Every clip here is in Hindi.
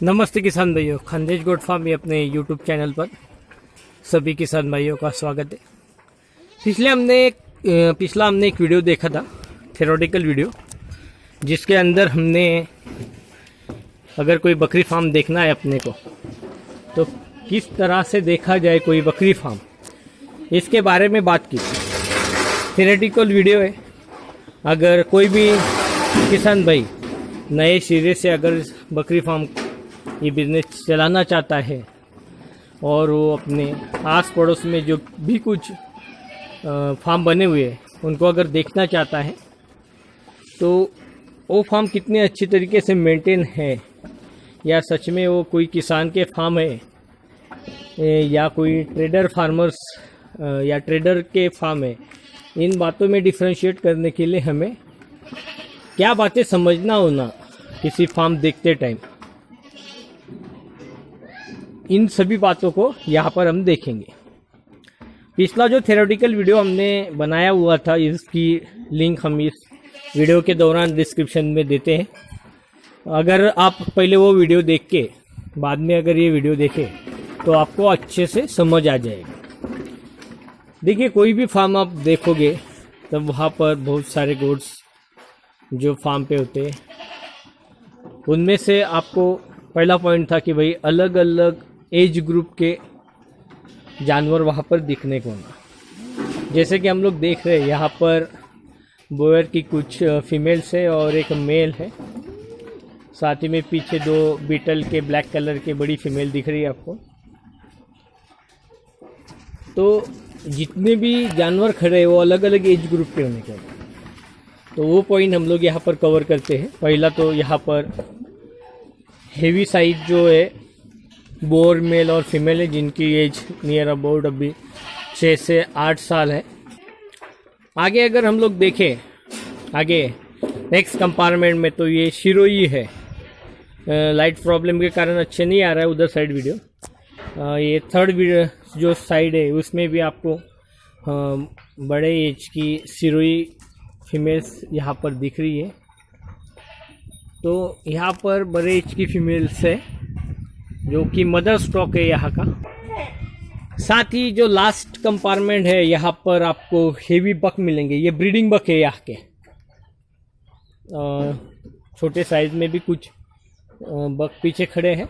नमस्ते किसान भाइयों, खानदेश गोट फार्म ये अपने यूट्यूब चैनल पर सभी किसान भाइयों का स्वागत है। पिछला हमने एक वीडियो देखा था, थ्योरेटिकल वीडियो, जिसके अंदर हमने अगर कोई बकरी फार्म देखना है अपने को तो किस तरह से देखा जाए कोई बकरी फार्म, इसके बारे में बात की। थ्योरेटिकल वीडियो है। अगर कोई भी किसान भाई नए सिरे से अगर बकरी फार्म ये बिज़नेस चलाना चाहता है और वो अपने आस पड़ोस में जो भी कुछ फार्म बने हुए हैं उनको अगर देखना चाहता है तो वो फार्म कितने अच्छी तरीके से मेंटेन है, या सच में वो कोई किसान के फार्म है या कोई ट्रेडर फार्मर्स या ट्रेडर के फार्म है, इन बातों में डिफ्रेंशिएट करने के लिए हमें क्या बातें समझना होना किसी फार्म देखते टाइम, इन सभी बातों को यहाँ पर हम देखेंगे। पिछला जो थ्योरेटिकल वीडियो हमने बनाया हुआ था, इसकी लिंक हम इस वीडियो के दौरान डिस्क्रिप्शन में देते हैं। अगर आप पहले वो वीडियो देख के बाद में अगर ये वीडियो देखें तो आपको अच्छे से समझ आ जाएगा। देखिए, कोई भी फार्म आप देखोगे तब वहाँ पर बहुत सारे गोट्स जो फार्म पे होते हैं, उनमें से आपको पहला पॉइंट था कि भाई अलग अलग एज ग्रुप के जानवर वहाँ पर दिखने को ना, जैसे कि हम लोग देख रहे हैं यहाँ पर बोयर की कुछ फीमेल्स है और एक मेल है, साथ ही में पीछे दो बीटल के ब्लैक कलर के बड़ी फीमेल दिख रही है आपको। तो जितने भी जानवर खड़े हैं वो अलग अलग एज ग्रुप के होने चाहिए, तो वो पॉइंट हम लोग यहाँ पर कवर करते हैं। पहला तो यहाँ पर हेवी साइज जो है बोर मेल और फीमेल है, जिनकी एज नियर अबाउट अभी 6 से 8 साल है। आगे अगर हम लोग देखें आगे नेक्स्ट कंपार्टमेंट में, तो ये शिरोई है। लाइट प्रॉब्लम के कारण अच्छे नहीं आ रहा है उधर साइड वीडियो। ये थर्ड जो साइड है उसमें भी आपको बड़े एज की शिरोई फीमेल्स यहाँ पर दिख रही है। तो यहाँ पर बड़े एज की फीमेल्स है जो कि मदर स्टॉक है यहाँ का। साथ ही जो लास्ट कंपार्टमेंट है यहाँ पर आपको हेवी बक मिलेंगे, ये ब्रीडिंग बक है यहाँ के। छोटे साइज में भी कुछ बक पीछे खड़े हैं,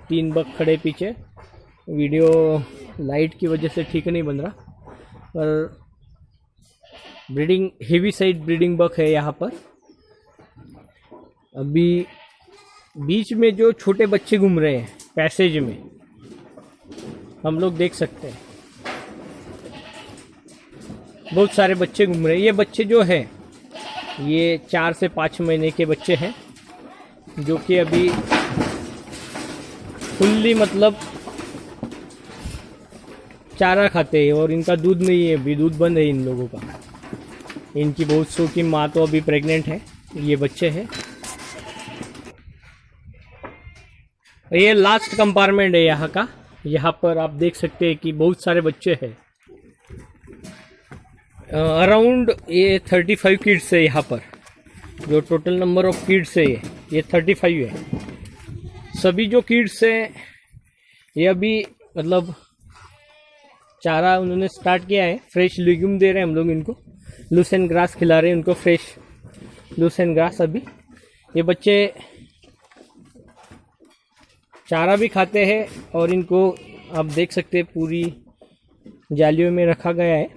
3 बक खड़े पीछे। वीडियो लाइट की वजह से ठीक नहीं बन रहा, पर ब्रीडिंग हेवी साइज ब्रीडिंग बक है यहाँ पर। अभी बीच में जो छोटे बच्चे घूम रहे हैं पैसेज में, हम लोग देख सकते हैं बहुत सारे बच्चे घूम रहे हैं। ये बच्चे जो है ये 4 से 5 महीने के बच्चे हैं, जो कि अभी फुल्ली मतलब चारा खाते हैं और इनका दूध नहीं है, अभी दूध बंद है इन लोगों का। इनकी बहुत सौ की माँ तो अभी प्रेग्नेंट है। ये बच्चे हैं। ये लास्ट कंपार्टमेंट है यहाँ का। यहाँ पर आप देख सकते हैं कि बहुत सारे बच्चे हैं। अराउंड ये 35 किड्स है यहाँ पर। जो टोटल नंबर ऑफ किड्स है ये 35 है। सभी जो किड्स हैं ये अभी मतलब चारा उन्होंने स्टार्ट किया है। फ्रेश लेग्यूम दे रहे हैं हम लोग इनको, लूसेंट ग्रास खिला रहे हैं उनको, फ्रेश लूसेंट ग्रास। अभी ये बच्चे चारा भी खाते हैं और इनको आप देख सकते हैं पूरी जालियों में रखा गया है,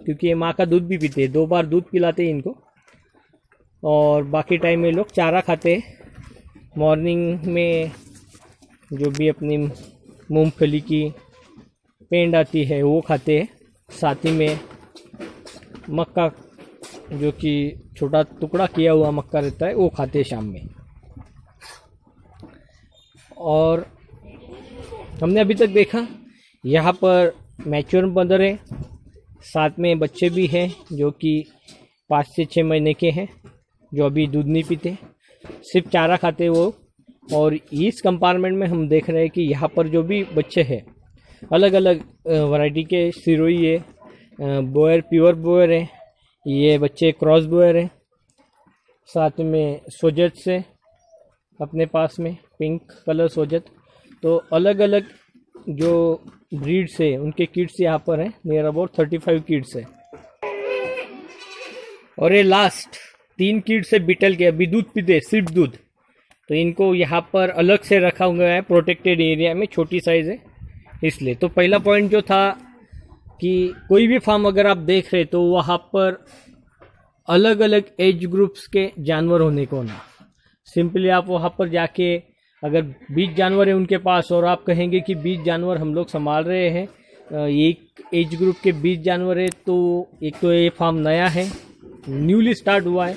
क्योंकि ये माँ का दूध भी पीते हैं। 2 बार दूध पिलाते हैं इनको और बाकी टाइम में लोग चारा खाते हैं। मॉर्निंग में जो भी अपनी मूंगफली की पेंड आती है वो खाते हैं, साथ ही में मक्का जो कि छोटा टुकड़ा किया हुआ मक्का रहता है वो खाते हैं शाम में। और हमने अभी तक देखा यहाँ पर मैच्योर मदर है, साथ में बच्चे भी हैं जो कि 5 से 6 महीने के हैं, जो अभी दूध नहीं पीते, सिर्फ चारा खाते वो। और इस कंपार्टमेंट में हम देख रहे हैं कि यहाँ पर जो भी बच्चे हैं अलग अलग वैरायटी के सिरोही है, बोयर प्योर बोयर है, ये बच्चे क्रॉस बोयर है, साथ में सोजेट से अपने पास में, पिंक कलर सोजत। तो अलग अलग जो ब्रीड्स है उनके किड्स यहाँ पर हैं, नियर अबाउट 35 किड्स है। और ये लास्ट 3 किड्स है बीटल के, अभी दूध पीते, सिर्फ दूध। तो इनको यहाँ पर अलग से रखा हुआ है प्रोटेक्टेड एरिया में, छोटी साइज़ है इसलिए। तो पहला पॉइंट जो था कि कोई भी फार्म अगर आप देख रहे तो वहाँ पर अलग अलग एज ग्रुप्स के जानवर होने को ना, सिंपली आप वहाँ पर जाके अगर 20 जानवर है उनके पास और आप कहेंगे कि 20 जानवर हम लोग संभाल रहे हैं, एक एज ग्रुप के 20 जानवर है, तो एक तो ये फार्म नया है, न्यूली स्टार्ट हुआ है,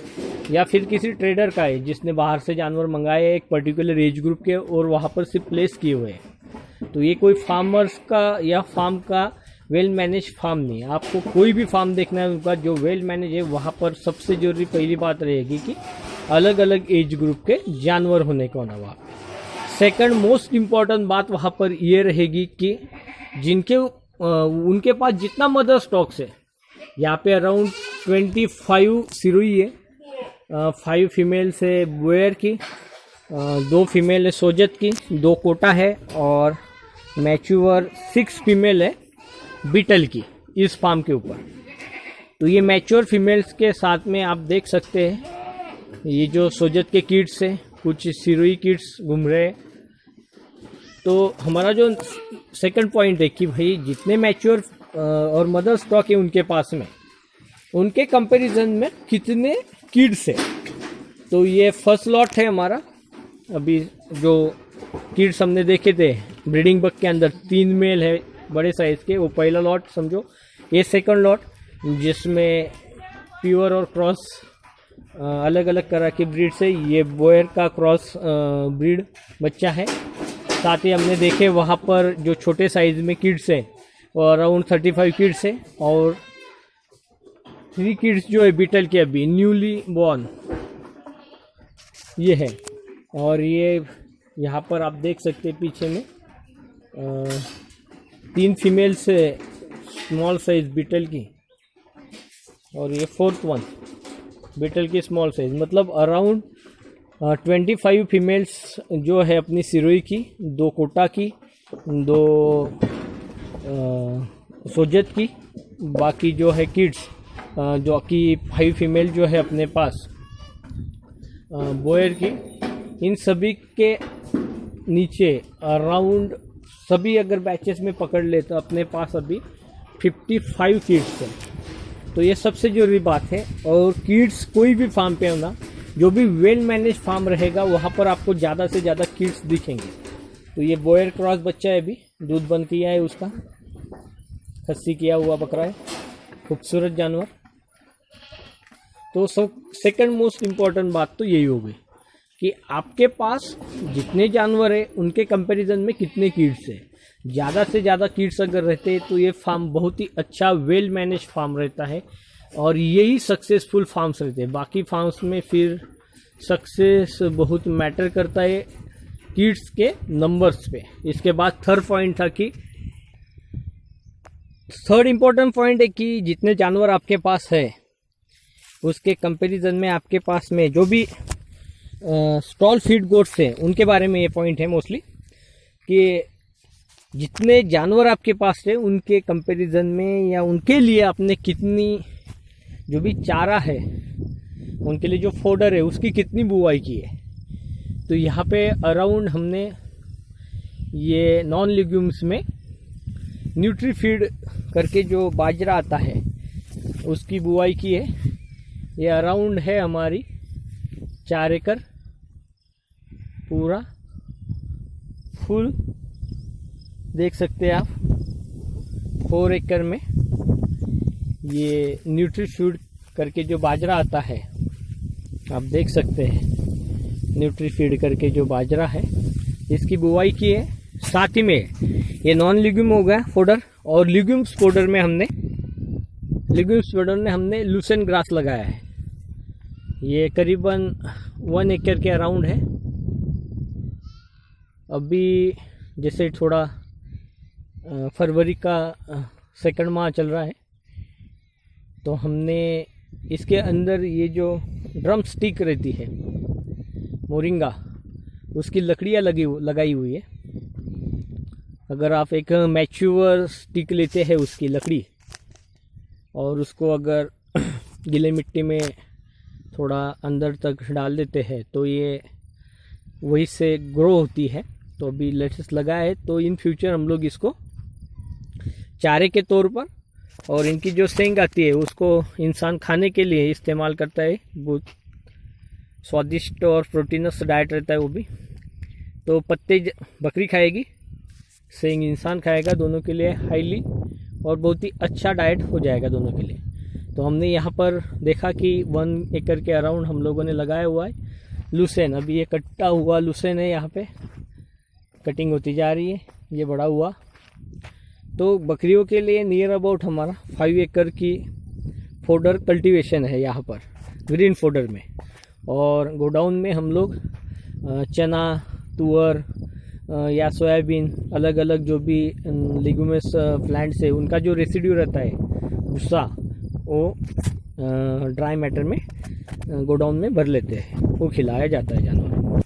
या फिर किसी ट्रेडर का है जिसने बाहर से जानवर मंगाए एक पर्टिकुलर एज ग्रुप के और वहाँ पर सिर्फ प्लेस किए हुए हैं। तो ये कोई फार्मर्स का या फार्म का वेल मैनेज फार्म नहीं है। आपको कोई भी फार्म देखना है उनका जो वेल मैनेज है, वहाँ पर सबसे जरूरी पहली बात रहेगी कि अलग अलग एज ग्रुप के जानवर होने को ना। वहाँ सेकंड मोस्ट इम्पॉर्टेंट बात वहाँ पर ये रहेगी कि जिनके उनके पास जितना मदर स्टॉक्स है, यहाँ पे अराउंड 25 सिरोही है, 5 फीमेल्स है बोयर की, 2 फीमेल है सोजत की, 2 कोटा है और मैच्योर 6 फीमेल है बीटल की इस फार्म के ऊपर। तो ये मैच्योर फीमेल्स के साथ में आप देख सकते हैं ये जो सोजत के किड्स है, कुछ सिरोही किड्स घूम रहे हैं। तो हमारा जो सेकंड पॉइंट है कि भाई जितने मैच्योर और मदर स्टॉक है उनके पास में, उनके कंपैरिजन में कितने किड्स है। तो ये फर्स्ट लॉट है हमारा, अभी जो किड्स हमने देखे थे ब्रीडिंग बग के अंदर 3 मेल है बड़े साइज़ के, वो पहला लॉट समझो। ये सेकंड लॉट जिसमें प्योर और क्रॉस अलग अलग तरह की ब्रीड से, ये बोयर का क्रॉस ब्रीड बच्चा है। साथ ही हमने देखे वहाँ पर जो छोटे साइज़ में किड्स है वो अराउंड 35 किड्स है, और 3 किड्स जो है बीटल के अभी न्यूली बॉर्न ये है। और ये यहाँ पर आप देख सकते हैं पीछे में 3 फीमेल्स है स्मॉल साइज बीटल की, और ये 4th वन बीटल की स्मॉल साइज। मतलब अराउंड 25 फीमेल्स जो है अपनी सिरोही की, 2 कोटा की, 2 सोजत की, बाकी जो है किड्स जो कि 5 फीमेल जो है अपने पास बोयर की। इन सभी के नीचे अराउंड सभी अगर बैचेस में पकड़ ले तो अपने पास अभी 55 किड्स हैं। तो ये सबसे ज़रूरी बात है। और किड्स कोई भी फार्म पे होना, जो भी वेल मैनेज फार्म रहेगा वहाँ पर आपको ज़्यादा से ज़्यादा किड्स दिखेंगे। तो ये बोयर क्रॉस बच्चा है, अभी दूध बंद किया है उसका, खस्सी किया हुआ बकरा है, खूबसूरत जानवर। तो सेकंड मोस्ट इम्पॉर्टेंट बात तो यही होगी कि आपके पास जितने जानवर है उनके कंपैरिजन में कितने किड्स है। ज़्यादा से ज़्यादा किड्स अगर रहते हैं तो ये फार्म बहुत ही अच्छा वेल मैनेज फार्म रहता है, और यही सक्सेसफुल फार्म्स रहते हैं। बाकी फार्म्स में फिर सक्सेस बहुत मैटर करता है किड्स के नंबर्स पे। इसके बाद थर्ड पॉइंट था कि थर्ड इम्पोर्टेंट पॉइंट है कि जितने जानवर आपके पास है उसके कंपैरिजन में आपके पास में जो भी स्टॉल फीड गोट्स हैं उनके बारे में ये पॉइंट है मोस्टली, कि जितने जानवर आपके पास है उनके कंपैरिजन में या उनके लिए आपने कितनी जो भी चारा है उनके लिए जो फोडर है उसकी कितनी बुवाई की है। तो यहाँ पे अराउंड हमने ये नॉन लिग्यूम्स में न्यूट्री फीड करके जो बाजरा आता है उसकी बुवाई की है। ये अराउंड है हमारी 4 एकड़ पूरा फुल, देख सकते हैं आप 4 एकड़ में ये न्यूट्री फीड करके जो बाजरा आता है, आप देख सकते हैं न्यूट्री फीड करके जो बाजरा है इसकी बुवाई की है। साथ ही में ये नॉन लिग्यूम हो गया फोडर, और लिग्यूम्स फोडर में हमने लूसेंट ग्रास लगाया है। ये करीबन 1 एकड़ के अराउंड है। अभी जैसे थोड़ा फरवरी का सेकंड माह चल रहा है तो हमने इसके अंदर ये जो ड्रम स्टिक रहती है मोरिंगा, उसकी लकड़ियाँ लगाई हुई है। अगर आप एक मैच्योर स्टिक लेते हैं उसकी लकड़ी और उसको अगर गीले मिट्टी में थोड़ा अंदर तक डाल देते हैं तो ये वही से ग्रो होती है। तो अभी लेटेस्ट लगा है, तो इन फ्यूचर हम लोग इसको चारे के तौर पर और इनकी जो सेंग आती है उसको इंसान खाने के लिए इस्तेमाल करता है। बहुत स्वादिष्ट और प्रोटीनस डाइट रहता है वो भी। तो पत्ते बकरी खाएगी, सेंग इंसान खाएगा, दोनों के लिए हाईली और बहुत ही अच्छा डाइट हो जाएगा दोनों के लिए। तो हमने यहाँ पर देखा कि 1 एकड़ के अराउंड हम लोगों ने लगाया हुआ है लुसेन। अभी ये कट्टा हुआ लुसेन है, यहाँ पे कटिंग होती जा रही है, ये बड़ा हुआ। तो बकरियों के लिए नियर अबाउट हमारा 5 एकड़ की फोडर कल्टीवेशन है यहाँ पर ग्रीन फोडर में। और गोडाउन में हम लोग चना, तुअर या सोयाबीन, अलग अलग जो भी लिग्यूमस प्लांट्स है उनका जो रेसिड्यू रहता है भूसा, वो ड्राई मैटर में गोडाउन में भर लेते हैं, वो खिलाया जाता है जानवर।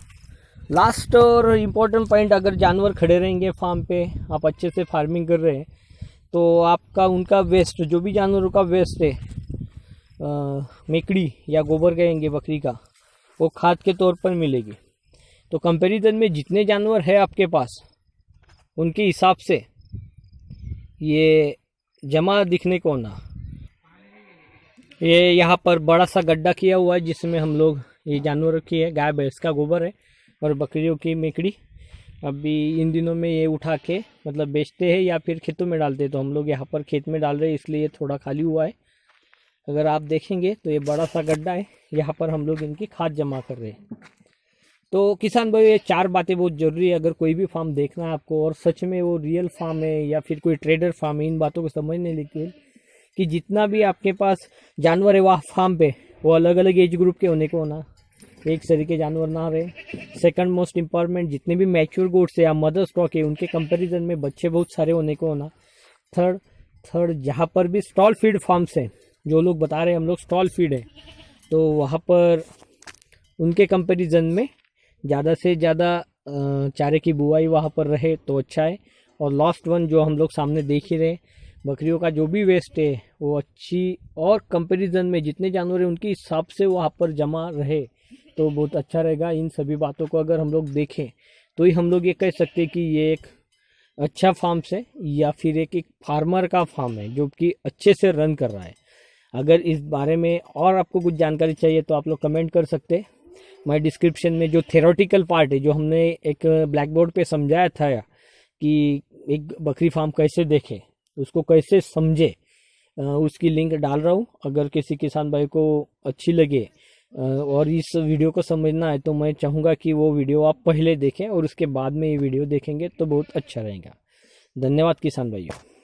लास्ट और इम्पोर्टेंट पॉइंट, अगर जानवर खड़े रहेंगे फार्म पे, आप अच्छे से फार्मिंग कर रहे हैं, तो आपका उनका वेस्ट, जो भी जानवरों का वेस्ट है, मेकड़ी या गोबर कहेंगे बकरी का, वो खाद के तौर पर मिलेगी। तो कंपैरिजन में जितने जानवर है आपके पास उनके हिसाब से ये जमा दिखने को ना। ये यहाँ पर बड़ा सा गड्ढा किया हुआ है जिसमें हम लोग ये जानवरों की है, गाय भैंस का गोबर है और बकरियों की मेकड़ी। अभी इन दिनों में ये उठा के मतलब बेचते हैं या फिर खेतों में डालते हैं। तो हम लोग यहाँ पर खेत में डाल रहे हैं, इसलिए ये थोड़ा खाली हुआ है। अगर आप देखेंगे तो ये बड़ा सा गड्ढा है, यहाँ पर हम लोग इनकी खाद जमा कर रहे हैं। तो किसान भाई, ये 4 बातें बहुत ज़रूरी है। अगर कोई भी फार्म देखना है आपको और सच में वो रियल फार्म है या फिर कोई ट्रेडर फार्म है, इन बातों को समझने लिए कि जितना भी आपके पास जानवर है वहाँ फार्म पे, वो अलग अलग एज ग्रुप के होने को ना, एक तरीके जानवर ना रहे। सेकंड मोस्ट इम्पॉर्टेंट, जितने भी मैच्योर गोड्स है या मदर स्टॉक है उनके कंपैरिजन में बच्चे बहुत सारे होने को होना। थर्ड जहाँ पर भी स्टॉल फीड फार्म्स हैं, जो लोग बता रहे हैं हम लोग स्टॉल फीड है, तो वहाँ पर उनके कंपैरिजन में ज़्यादा से ज़्यादा चारे की बुआई वहाँ पर रहे तो अच्छा है। और लास्ट वन जो हम लोग सामने देख ही रहे, बकरियों का जो भी वेस्ट है वो अच्छी और कंपैरिजन में जितने जानवर हैं उनके हिसाब से वहाँ पर जमा रहे तो बहुत अच्छा रहेगा। इन सभी बातों को अगर हम लोग देखें तो ही हम लोग ये कह सकते हैं कि ये एक अच्छा फार्म है या फिर एक फार्मर का फार्म है जो कि अच्छे से रन कर रहा है। अगर इस बारे में और आपको कुछ जानकारी चाहिए तो आप लोग कमेंट कर सकते हैं। मैं डिस्क्रिप्शन में जो थ्योरेटिकल पार्ट है, जो हमने एक ब्लैक बोर्ड पे समझाया था कि एक बकरी फार्म कैसे देखें, उसको कैसे समझे, उसकी लिंक डाल रहा हूँ। अगर किसी किसान भाई को अच्छी लगे और इस वीडियो को समझना है तो मैं चाहूँगा कि वो वीडियो आप पहले देखें और उसके बाद में ये वीडियो देखेंगे तो बहुत अच्छा रहेगा। धन्यवाद किसान भाइयों।